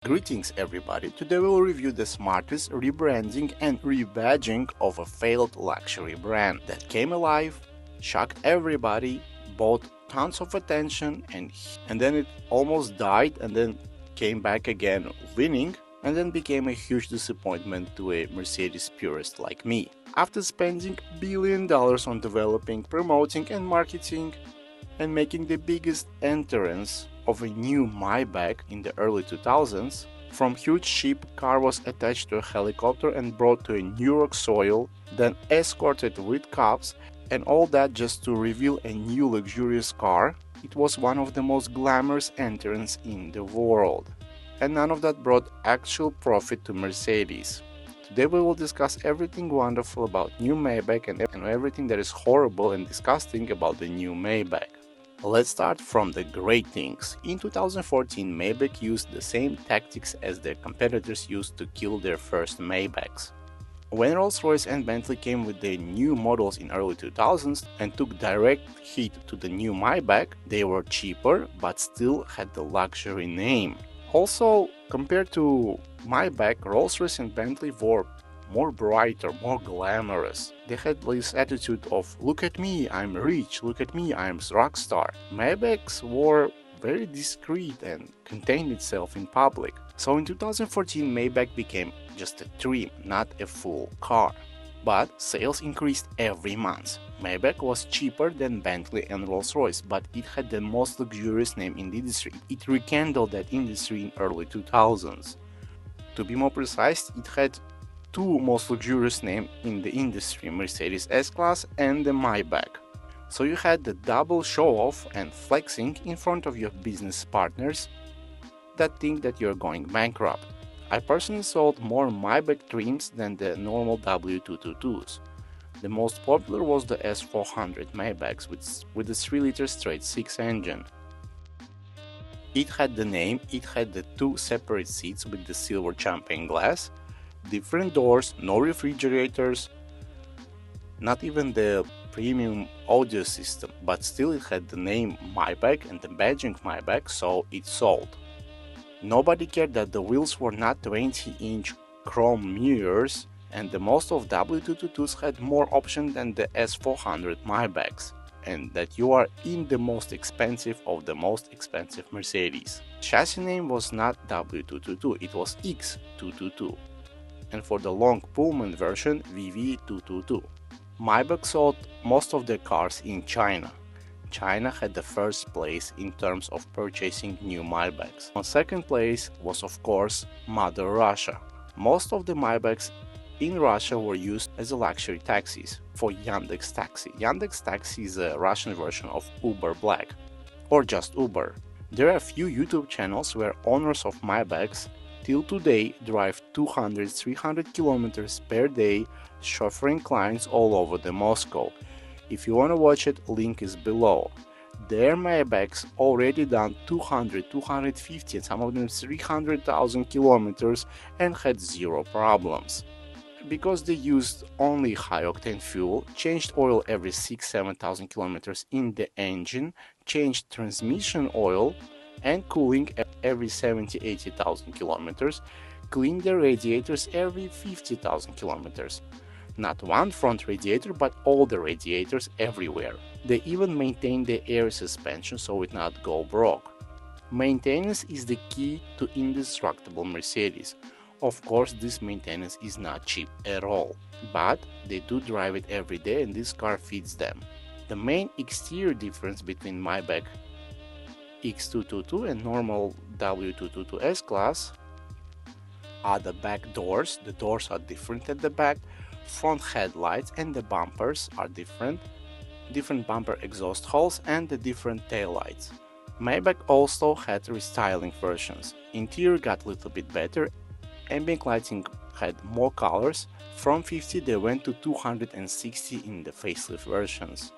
Greetings everybody, today we'll review the smartest rebranding and rebadging of a failed luxury brand that came alive, shocked everybody, bought tons of attention and then it almost died and then came back again winning and then became a huge disappointment to a Mercedes purist like me. After spending $1 billion on developing, promoting and marketing and making the biggest entrance of a new Maybach in the early 2000s, from huge ship, car was attached to a helicopter and brought to a New York soil, then escorted with cops, and all that just to reveal a new luxurious car. It was one of the most glamorous entrants in the world. And none of that brought actual profit to Mercedes. Today we will discuss everything wonderful about new Maybach and everything that is horrible and disgusting about the new Maybach. Let's start from the great things. In 2014, Maybach used the same tactics as their competitors used to kill their first Maybachs. When Rolls-Royce and Bentley came with their new models in early 2000s and took direct heat to the new Maybach, they were cheaper but still had the luxury name. Also, compared to Maybach, Rolls-Royce and Bentley were more brighter, more glamorous. They had this attitude of, look at me, I'm rich, look at me, I'm rock star. Maybachs were very discreet and contained itself in public. So in 2014, Maybach became just a trim, not a full car. But sales increased every month. Maybach was cheaper than Bentley and Rolls-Royce, but it had the most luxurious name in the industry. It rekindled that industry in early 2000s. To be more precise, it had two most luxurious names in the industry, Mercedes S-Class and the Maybach. So you had the double show-off and flexing in front of your business partners that think that you're going bankrupt. I personally sold more Maybach trims than the normal W222s. The most popular was the S400 Maybachs with the 3-liter straight-six engine. It had the name, it had the two separate seats with the silver champagne glass, different doors, no refrigerators, not even the premium audio system, but still it had the name Maybach and the badging Maybach, so it sold. Nobody cared that the wheels were not 20-inch chrome mirrors, and the most of W222s had more options than the S400 Maybachs, and that you are in the most expensive of the most expensive Mercedes. Chassis name was not W222, it was X222. And for the long Pullman version, VV222. Maybach sold most of their cars in China. China had the first place in terms of purchasing new Maybachs. On second place was of course Mother Russia. Most of the Maybachs in Russia were used as luxury taxis for Yandex Taxi. Yandex Taxi is a Russian version of Uber Black, or just Uber. There are a few YouTube channels where owners of Maybachs till today drive 200-300 kilometers per day chauffeuring clients all over the Moscow. If you want to watch it, link is below. Their Maybachs already done 200, 250 and some of them 300,000 kilometers and had zero problems. Because they used only high-octane fuel, changed oil every 6-7,000 kilometers in the engine, changed transmission oil and cooling every 70-80,000 kilometers, cleaned the radiators every 50,000 kilometers. Not one front radiator, but all the radiators everywhere. They even maintain the air suspension so it not go broke. Maintenance is the key to indestructible Mercedes. Of course, this maintenance is not cheap at all, but they do drive it every day and this car fits them. The main exterior difference between Maybach X222 and normal W222 S-Class are the back doors. The doors are different at the back, front headlights and the bumpers are different bumper exhaust holes and the different taillights. Maybach also had restyling versions. Interior got a little bit better, ambient lighting had more colors, from 50 they went to 260 in the facelift versions.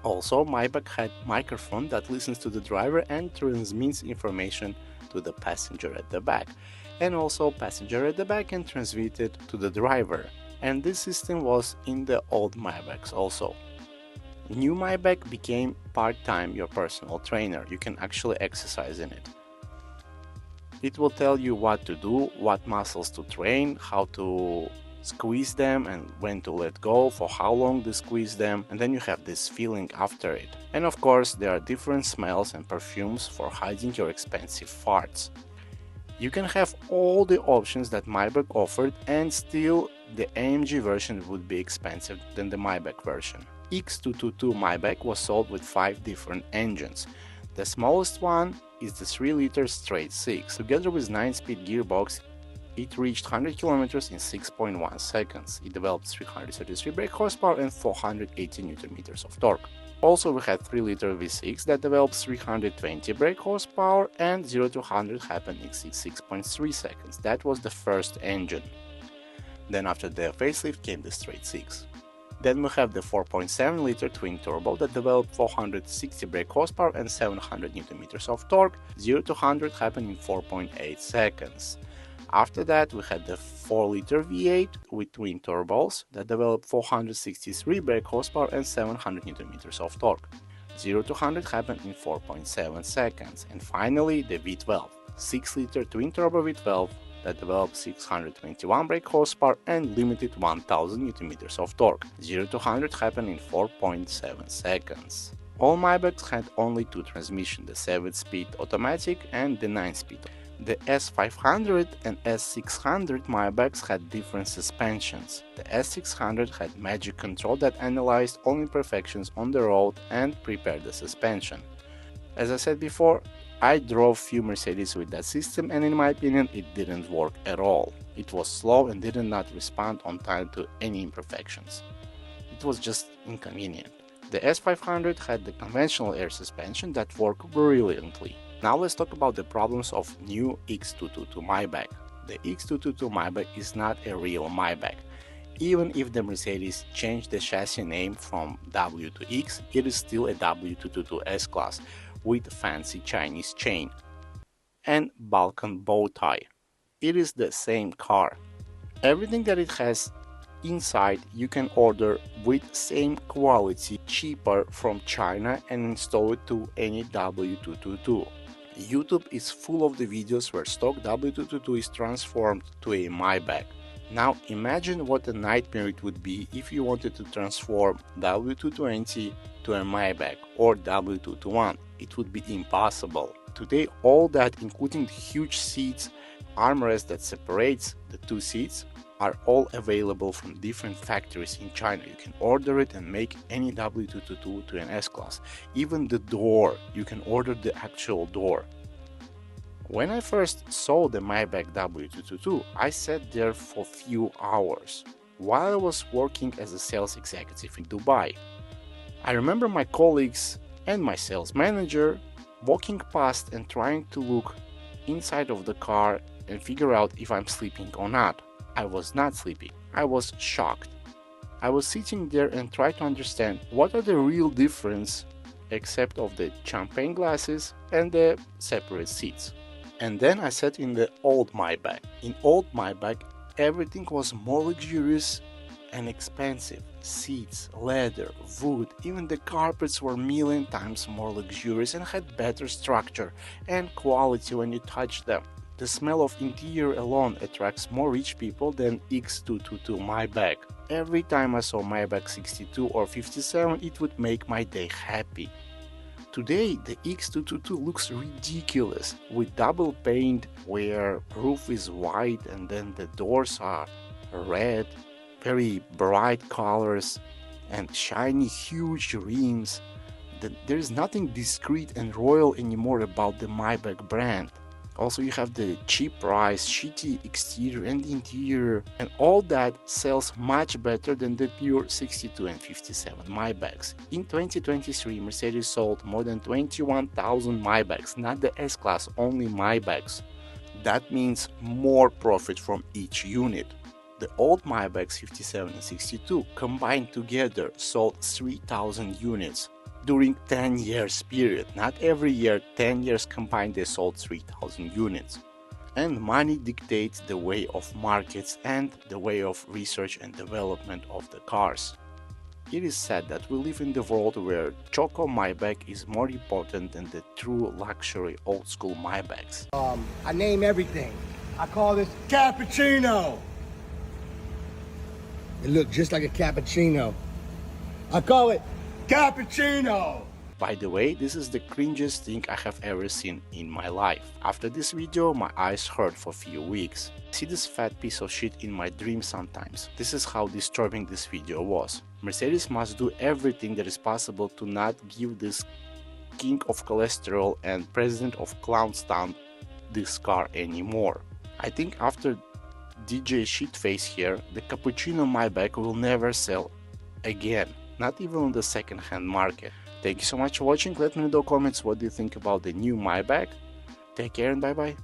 Also, Maybach had microphone that listens to the driver and transmits information to the passenger at the back, and also passenger at the back and transmit it to the driver. And this system was in the old Maybachs also. New Maybach became part-time your personal trainer. You can actually exercise in it. It will tell you what to do, what muscles to train, how to squeeze them and when to let go, for how long to squeeze them, and then you have this feeling after it. And of course there are different smells and perfumes for hiding your expensive farts. You can have all the options that Maybach offered and still the AMG version would be expensive than the Maybach version. X222 Maybach was sold with 5 different engines. The smallest one is the 3-liter straight 6. Together with 9-speed gearbox, it reached 100 km in 6.1 seconds. It developed 333 brake horsepower and 480 Nm of torque. Also, we had 3-liter V6 that develops 320 brake horsepower and 0 to 100 happened in 6.3 seconds. That was the first engine. Then after the facelift came the straight 6. Then we have the 4.7-liter twin turbo that developed 460 brake horsepower and 700 Nm of torque. 0 to 100 happened in 4.8 seconds. After that, we had the 4-liter V8 with twin turbos that developed 463 brake horsepower and 700 Nm of torque. 0 to 100 happened in 4.7 seconds. And finally, the V12, 6-liter twin turbo V12 that developed 621 brake horsepower and limited 1000 Nm of torque. 0 to 100 happened in 4.7 seconds. All Maybachs had only 2 transmissions, the 7-speed automatic and the 9-speed. The S500 and S600 Maybachs had different suspensions. The S600 had magic control that analyzed all imperfections on the road and prepared the suspension. As I said before, I drove few Mercedes with that system and in my opinion it didn't work at all. It was slow and did not respond on time to any imperfections. It was just inconvenient. The S500 had the conventional air suspension that worked brilliantly. Now let's talk about the problems of new X222 Maybach. The X222 Maybach is not a real Maybach. Even if the Mercedes changed the chassis name from W to X, it is still a W222 S-Class with fancy Chinese chain and Balkan bow tie. It is the same car. Everything that it has inside you can order with same quality cheaper from China and install it to any W222. YouTube is full of the videos where stock W222 is transformed to a Maybach. Now imagine what a nightmare it would be if you wanted to transform W220 to a Maybach or W221. It would be impossible. Today all that, including the huge seats, armrest that separates the two seats, are all available from different factories in China. You can order it and make any W222 to an S-Class. Even the door, you can order the actual door. When I first saw the Maybach W222, I sat there for few hours while I was working as a sales executive in Dubai. I remember my colleagues and my sales manager walking past and trying to look inside of the car and figure out if I'm sleeping or not. I was not sleeping. I was shocked. I was sitting there and tried to understand what are the real difference except of the champagne glasses and the separate seats. And then I sat in the old Maybach. In old Maybach, everything was more luxurious and expensive. Seats, leather, wood, even the carpets were a million times more luxurious and had better structure and quality when you touch them. The smell of interior alone attracts more rich people than X222 Maybach. Every time I saw Maybach 62 or 57, it would make my day happy. Today, the X222 looks ridiculous with double paint where roof is white and then the doors are red, very bright colors and shiny huge rims. There is nothing discreet and royal anymore about the Maybach brand. Also, you have the cheap price, shitty exterior and interior, and all that sells much better than the pure 62 and 57 Maybachs. In 2023, Mercedes sold more than 21,000 Maybachs, not the S-Class, only Maybachs. That means more profit from each unit. The old Maybachs 57 and 62 combined together sold 3,000 units. During 10 years period, not every year, 10 years combined they sold 3,000 units. And money dictates the way of markets and the way of research and development of the cars. It is said that we live in the world where Choco Maybach is more important than the true luxury old school Maybachs. I name everything. I call this cappuccino. It looked just like a cappuccino. I call it cappuccino. By the way, this is the cringiest thing I have ever seen in my life. After this video, my eyes hurt for a few weeks. I see this fat piece of shit in my dreams sometimes. This is how disturbing this video was. Mercedes must do everything that is possible to not give this king of cholesterol and president of Clownstown this car anymore. I think after DJ Shitface here, the Cappuccino Maybach will never sell again, not even on the second-hand market. Thank you so much for watching. Let me know in the comments what do you think about the new Maybach. Take care and bye bye.